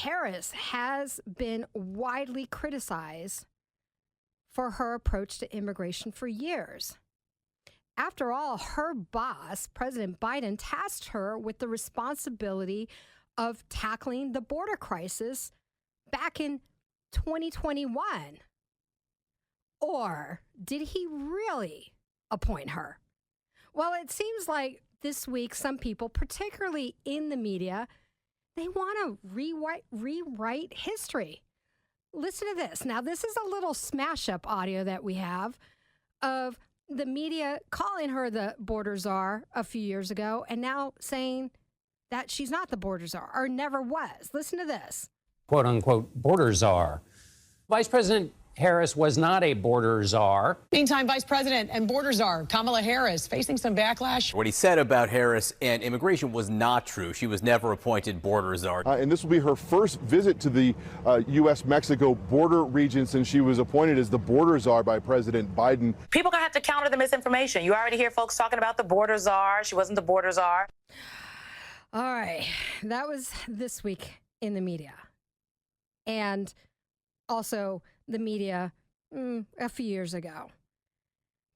Harris has been widely criticized for her approach to immigration for years. After all, her boss, President Biden, tasked her with the responsibility of tackling the border crisis back in 2021. Or did he really appoint her? Well, it seems like this week some people, particularly in the media, they want to rewrite history. Listen to this. Now, this is a little smash-up audio that we have of the media calling her the border czar a few years ago and now saying that she's not the border czar or never was. Listen to this. Quote unquote border czar. Vice President Harris was not a border czar. Meantime, Vice President and border czar Kamala Harris facing some backlash. What he said about Harris and immigration was not true. She was never appointed border czar. And this will be her first visit to the U.S.-Mexico border region since she was appointed as the border czar by President Biden. People are going to have to counter the misinformation. You already hear folks talking about the border czar. She wasn't the border czar. All right. That was this week in the media. And also the media a few years ago.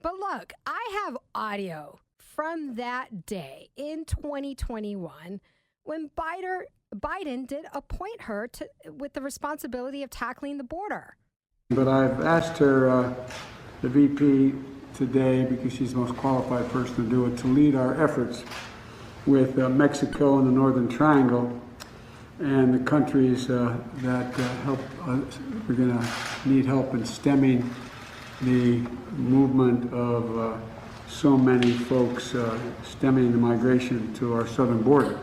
But look, I have audio from that day in 2021 when Biden did appoint her with the responsibility of tackling the border. But I've asked her, the VP today, because she's the most qualified person to do it, to lead our efforts with Mexico and the Northern Triangle and the countries that help. We're going to need help in stemming the movement of so many folks stemming the migration to our southern border.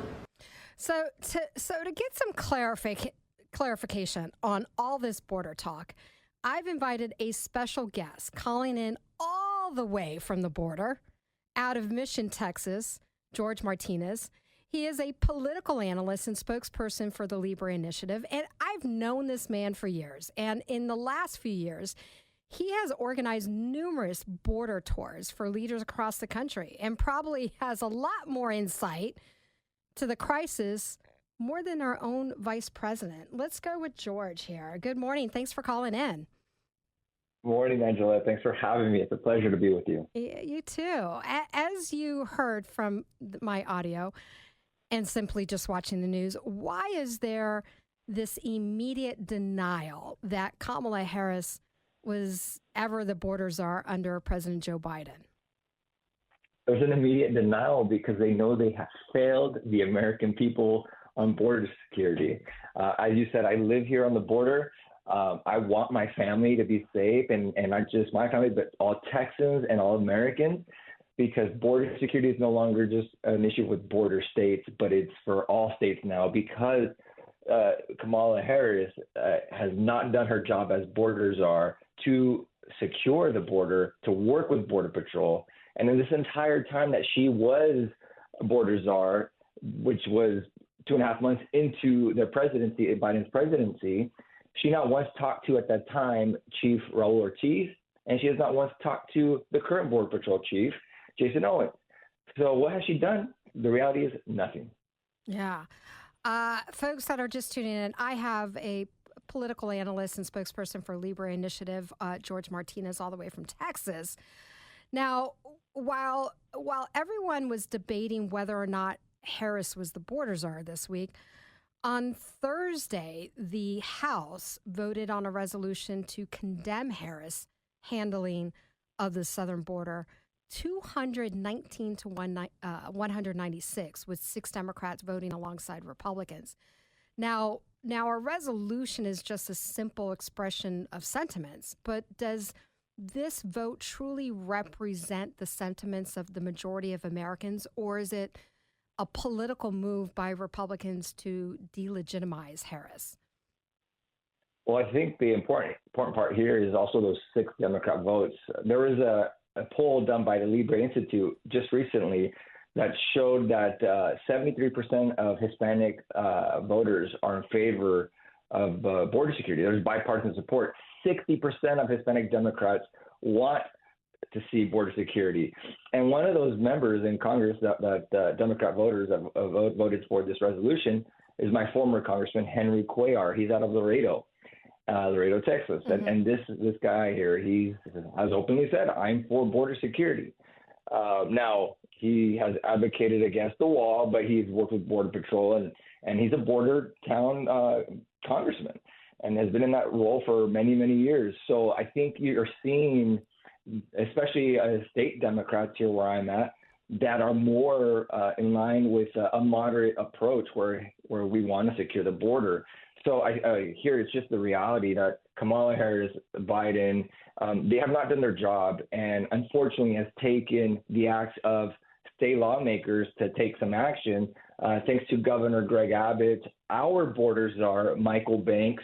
So to get some clarification on all this border talk, I've invited a special guest calling in all the way from the border out of Mission, Texas, Jorge Martinez. He is a political analyst and spokesperson for the LIBRE initiative, and I've known this man for years. And in the last few years, he has organized numerous border tours for leaders across the country and probably has a lot more insight to the crisis more than our own vice president. Let's go with George here. Good morning. Thanks for calling in. Morning, Angela. Thanks for having me. It's a pleasure to be with you. You too. As you heard from my audio, and simply just watching the news, why is there this immediate denial that Kamala Harris was ever the border czar under President Joe Biden? There's an immediate denial because they know they have failed the American people on border security. As you said, I live here on the border. I want my family to be safe, and not just my family, but all Texans and all Americans, because border security is no longer just an issue with border states, but it's for all states now, because Kamala Harris has not done her job as border czar to secure the border, to work with Border Patrol. And in this entire time that she was border czar, which was 2.5 months into the presidency, Biden's presidency, she not once talked to, at that time, Chief Raul Ortiz, and she has not once talked to the current Border Patrol chief, Jason Owens. So what has she done? The reality is nothing. Yeah. Folks that are just tuning in, I have a political analyst and spokesperson for LIBRE initiative, Jorge Martinez, all the way from Texas. Now, while everyone was debating whether or not Harris was the border czar this week, on Thursday, the House voted on a resolution to condemn Harris' handling of the southern border, 219 to 196, with 6 Democrats voting alongside Republicans. Now a resolution is just a simple expression of sentiments, but does this vote truly represent the sentiments of the majority of Americans, or is it a political move by Republicans to delegitimize Harris? Well, I think the important part here is also those 6 Democrat votes. There was a poll done by the LIBRE Institute just recently that showed that 73% of Hispanic voters are in favor of border security. There's bipartisan support. 60% of Hispanic Democrats want to see border security. And one of those members in Congress that Democrat voters have voted for this resolution is my former Congressman Henry Cuellar. He's out of Laredo, Texas. And this guy here, he has openly said, I'm for border security. Now, he has advocated against the wall, but he's worked with Border Patrol, and he's a border town congressman and has been in that role for many, many years. So I think you're seeing, especially state Democrats here where I'm at, that are more in line with a moderate approach where we want to secure the border. So I hear it's just the reality that Kamala Harris, Biden, they have not done their job, and unfortunately has taken the acts of state lawmakers to take some action. Thanks to Governor Greg Abbott, our border czar, Michael Banks,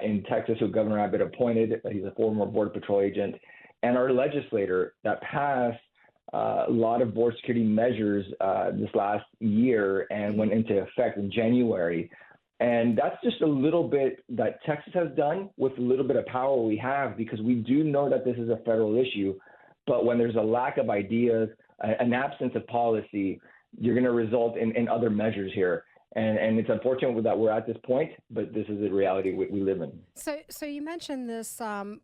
in Texas, who Governor Abbott appointed. He's a former Border Patrol agent, and our legislator that passed a lot of border security measures this last year and went into effect in January. And that's just a little bit that Texas has done with a little bit of power we have, because we do know that this is a federal issue. But when there's a lack of ideas, an absence of policy, you're going to result in other measures here. And it's unfortunate that we're at this point, but this is the reality we live in. So you mentioned this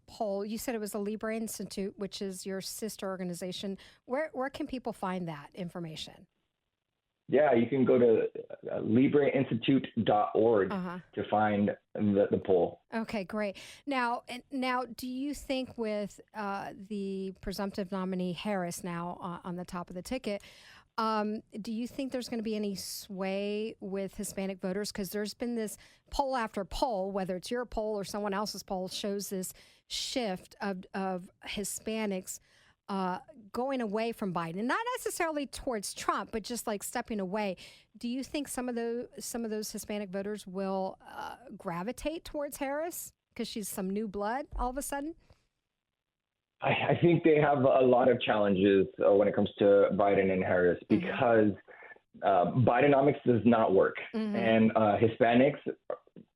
poll. You said it was the LIBRE Institute, which is your sister organization. Where can people find that information? Yeah, you can go to libreinstitute.org to find the poll. Okay, great. Now, do you think with the presumptive nominee Harris now on the top of the ticket, do you think there's going to be any sway with Hispanic voters? Because there's been this poll after poll, whether it's your poll or someone else's poll, shows this shift of Hispanics going away from Biden, not necessarily towards Trump, but just like stepping away. Do you think some of those Hispanic voters will gravitate towards Harris because she's some new blood all of a sudden? I think they have a lot of challenges when it comes to Biden and Harris, because Bidenomics does not work. And Hispanics,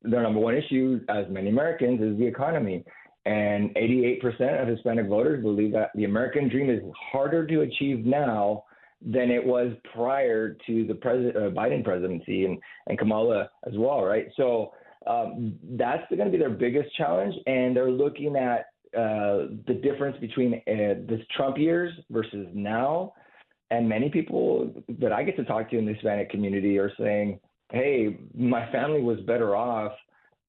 their number one issue, as many Americans, is the economy. And 88% of Hispanic voters believe that the American dream is harder to achieve now than it was prior to the Biden presidency and Kamala as well, right? So that's going to be their biggest challenge. And they're looking at the difference between this Trump years versus now. And many people that I get to talk to in the Hispanic community are saying, hey, my family was better off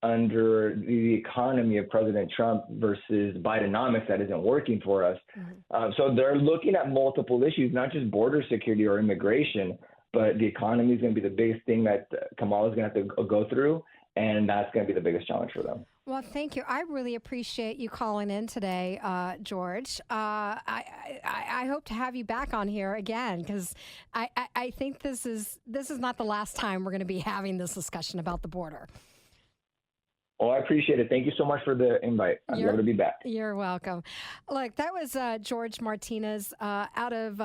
under the economy of President Trump versus Bidenomics that isn't working for us. So they're looking at multiple issues, not just border security or immigration, but the economy is going to be the biggest thing that Kamala is going to have to go through, and that's going to be the biggest challenge for them. Well, thank you. I really appreciate you calling in today, George. I hope to have you back on here again, because I think this is not the last time we're going to be having this discussion about the border. Oh, I appreciate it. Thank you so much for the invite. I'd love to be back. You're welcome. Look, that was Jorge Martinez out of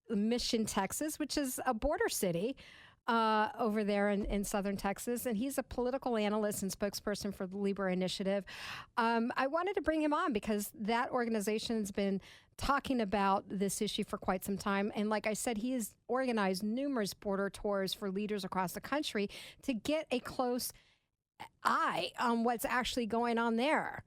Mission, Texas, which is a border city over there in southern Texas. And he's a political analyst and spokesperson for the LIBRE initiative. I wanted to bring him on because that organization has been talking about this issue for quite some time. And like I said, he has organized numerous border tours for leaders across the country to get a close eye on what's actually going on there.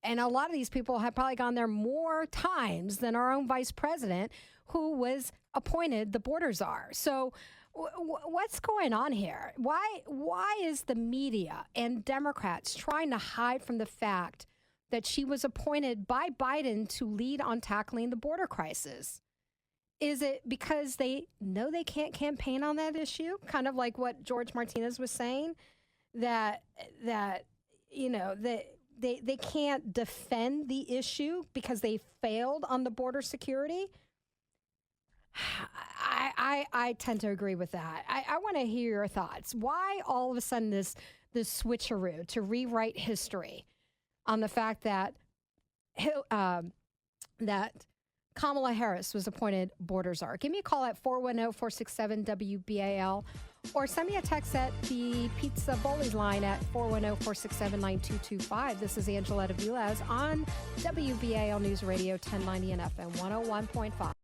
And a lot of these people have probably gone there more times than our own vice president, who was appointed the border czar. So what's going on here? Why is the media and Democrats trying to hide from the fact that she was appointed by Biden to lead on tackling the border crisis? Is it because they know they can't campaign on that issue? Kind of like what Jorge Martinez was saying, that you know, they can't defend the issue because they failed on the border security? I tend to agree with that. I want to hear your thoughts. Why all of a sudden this switcheroo to rewrite history on the fact that that Kamala Harris was appointed border czar? Give me a call at 410-467-WBAL or send me a text at the Pizza Bowlies line at 410-467-9225. This is Angeletta Vilez on WBAL News Radio 1090 and FM 101.5.